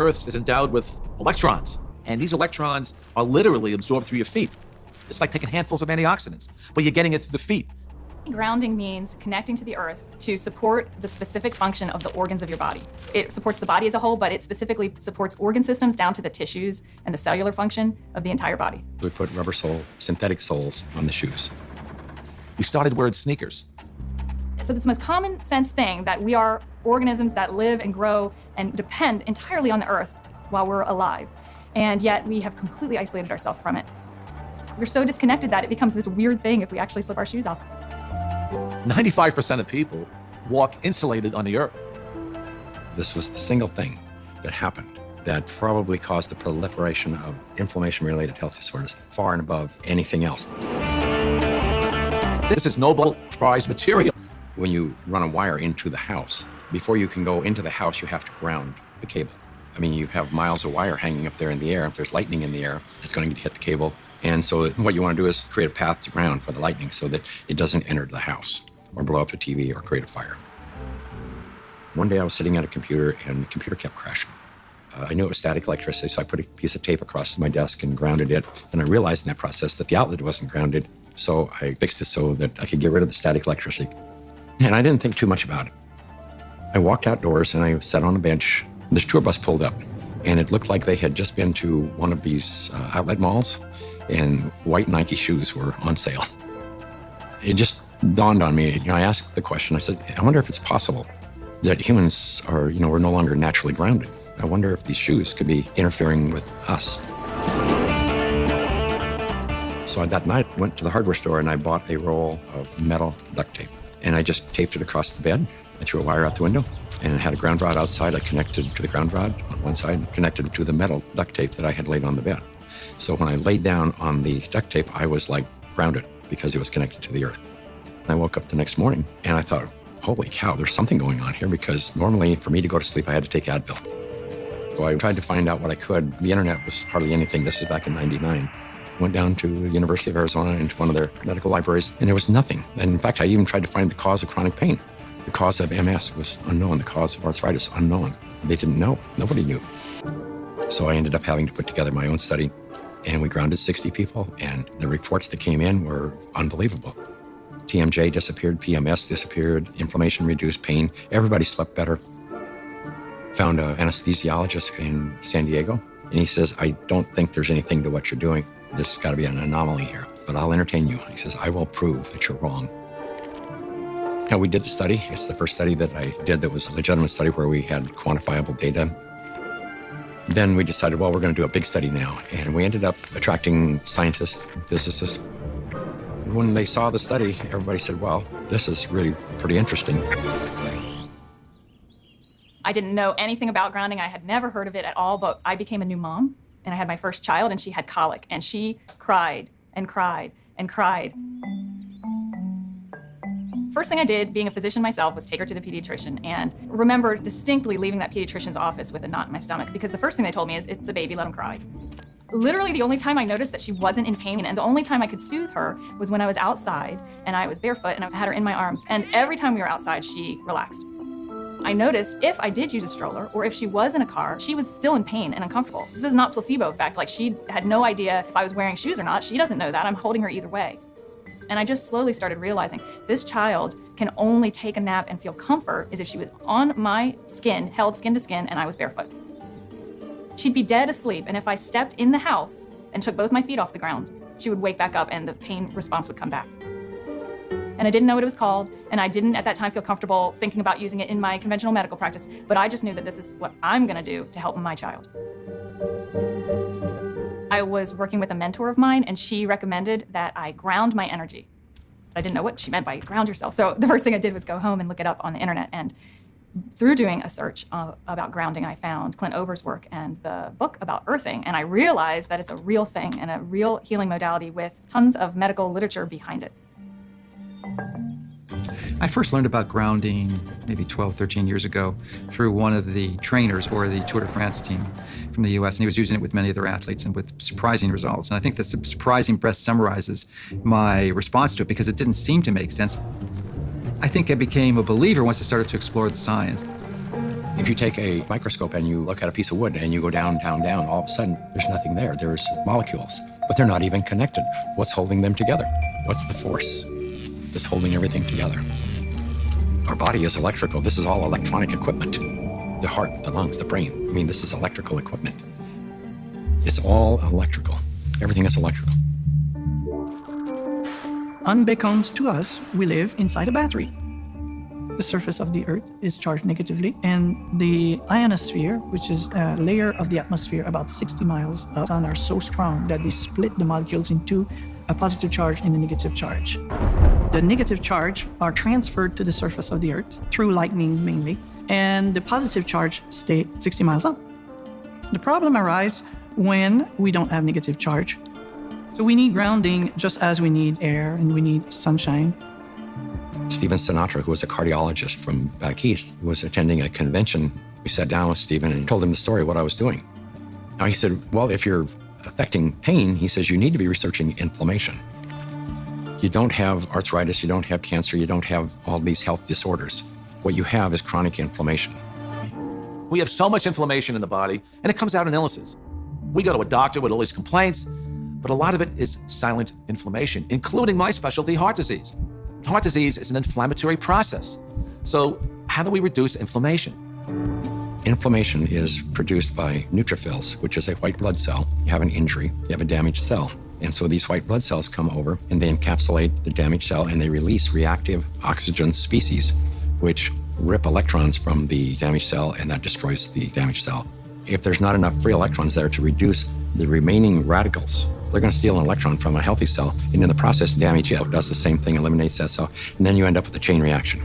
Earth is endowed with electrons, and these electrons are literally absorbed through your feet. It's like taking handfuls of antioxidants, but you're getting it through the feet. Grounding means connecting to the earth to support the specific function of the organs of your body. It supports the body as a whole, but it specifically supports organ systems down to the tissues and the cellular function of the entire body. We put rubber sole, synthetic soles on the shoes. We started wearing sneakers. So it's the most common sense thing that we are organisms that live and grow and depend entirely on the earth while we're alive. And yet we have completely isolated ourselves from it. We're so disconnected that it becomes this weird thing if we actually slip our shoes off. 95% of people walk insulated on the earth. This was the single thing that happened that probably caused the proliferation of inflammation-related health disorders far and above anything else. This is Nobel Prize material. When you run a wire into the house, before you can go into the house, you have to ground the cable. I mean, you have miles of wire hanging up there in the air. If there's lightning in the air, it's going to hit the cable. And so what you want to do is create a path to ground for the lightning so that it doesn't enter the house or blow up the TV or create a fire. One day I was sitting at a computer and the computer kept crashing. I knew it was static electricity, so I put a piece of tape across my desk and grounded it. And I realized in that process that the outlet wasn't grounded, so I fixed it so that I could get rid of the static electricity. And I didn't think too much about it. I walked outdoors and I sat on a bench. This tour bus pulled up, and it looked like they had just been to one of these outlet malls, and white Nike shoes were on sale. It just dawned on me. I asked the question, I said, I wonder if it's possible that humans are, we're no longer naturally grounded. I wonder if these shoes could be interfering with us. So that night, I went to the hardware store and I bought a roll of metal duct tape. And I just taped it across the bed. I threw a wire out the window and had a ground rod outside. I connected to the ground rod on one side and connected to the metal duct tape that I had laid on the bed. So when I laid down on the duct tape, I was like grounded because it was connected to the earth. I woke up the next morning and I thought, holy cow, there's something going on here, because normally for me to go to sleep, I had to take Advil. So I tried to find out what I could. The internet was hardly anything. This is back in '99. Went down to the University of Arizona into one of their medical libraries, and there was nothing. And in fact, I even tried to find the cause of chronic pain. The cause of MS was unknown. The cause of arthritis, unknown. They didn't know. Nobody knew. So I ended up having to put together my own study, and we grounded 60 people, and the reports that came in were unbelievable. TMJ disappeared, PMS disappeared, inflammation reduced, pain. Everybody slept better. Found an anesthesiologist in San Diego, and he says, I don't think there's anything to what you're doing. There's got to be an anomaly here, but I'll entertain you. He says, I will prove that you're wrong. Now, we did the study. It's the first study that I did that was a legitimate study where we had quantifiable data. Then we decided, well, we're going to do a big study now. And we ended up attracting scientists, physicists. When they saw the study, everybody said, well, this is really pretty interesting. I didn't know anything about grounding. I had never heard of it at all, but I became a new mom, and I had my first child, and she had colic, and she cried and cried and cried. First thing I did, being a physician myself, was take her to the pediatrician, and remember distinctly leaving that pediatrician's office with a knot in my stomach, because the first thing they told me is, it's a baby, let him cry. Literally the only time I noticed that she wasn't in pain, and the only time I could soothe her, was when I was outside and I was barefoot and I had her in my arms, and every time we were outside, she relaxed. I noticed if I did use a stroller or if she was in a car, she was still in pain and uncomfortable. This is not placebo effect. Like, she had no idea if I was wearing shoes or not. She doesn't know that. I'm holding her either way. And I just slowly started realizing this child can only take a nap and feel comfort is if she was on my skin, held skin to skin, and I was barefoot. She'd be dead asleep, and if I stepped in the house and took both my feet off the ground, she would wake back up and the pain response would come back. And I didn't know what it was called, and I didn't at that time feel comfortable thinking about using it in my conventional medical practice, but I just knew that this is what I'm gonna do to help my child. I was working with a mentor of mine, and she recommended that I ground my energy. I didn't know what she meant by ground yourself, so the first thing I did was go home and look it up on the internet, and through doing a search about grounding, I found Clint Ober's work and the book about earthing, and I realized that it's a real thing and a real healing modality with tons of medical literature behind it. I first learned about grounding maybe 12, 13 years ago through one of the trainers for the Tour de France team from the US, and he was using it with many other athletes and with surprising results. And I think the surprising best summarizes my response to it, because it didn't seem to make sense. I think I became a believer once I started to explore the science. If you take a microscope and you look at a piece of wood and you go down, down, down, all of a sudden, there's nothing there. There's molecules, but they're not even connected. What's holding them together? What's the force that's holding everything together? Our body is electrical. This is all electronic equipment. The heart, the lungs, the brain. I mean, this is electrical equipment. It's all electrical. Everything is electrical. Unbeknownst to us, we live inside a battery. The surface of the Earth is charged negatively, and the ionosphere, which is a layer of the atmosphere about 60 miles up, are so strong that they split the molecules into a positive charge and a negative charge. The negative charge are transferred to the surface of the Earth through lightning mainly, and the positive charge stay 60 miles up. The problem arises when we don't have negative charge. So we need grounding just as we need air and we need sunshine. Stephen Sinatra, who was a cardiologist from back east, was attending a convention. We sat down with Stephen and told him the story of what I was doing. Now he said, well, if you're affecting pain, he says, you need to be researching inflammation. You don't have arthritis, you don't have cancer, you don't have all these health disorders. What you have is chronic inflammation. We have so much inflammation in the body, and it comes out in illnesses. We go to a doctor with all these complaints, but a lot of it is silent inflammation, including my specialty, heart disease. Heart disease is an inflammatory process. So how do we reduce inflammation? Inflammation is produced by neutrophils, which is a white blood cell. You have an injury, you have a damaged cell. And so these white blood cells come over and they encapsulate the damaged cell and they release reactive oxygen species, which rip electrons from the damaged cell, and that destroys the damaged cell. If there's not enough free electrons there to reduce the remaining radicals, they're going to steal an electron from a healthy cell, and in the process damage it. It does the same thing, eliminates that cell, and then you end up with a chain reaction.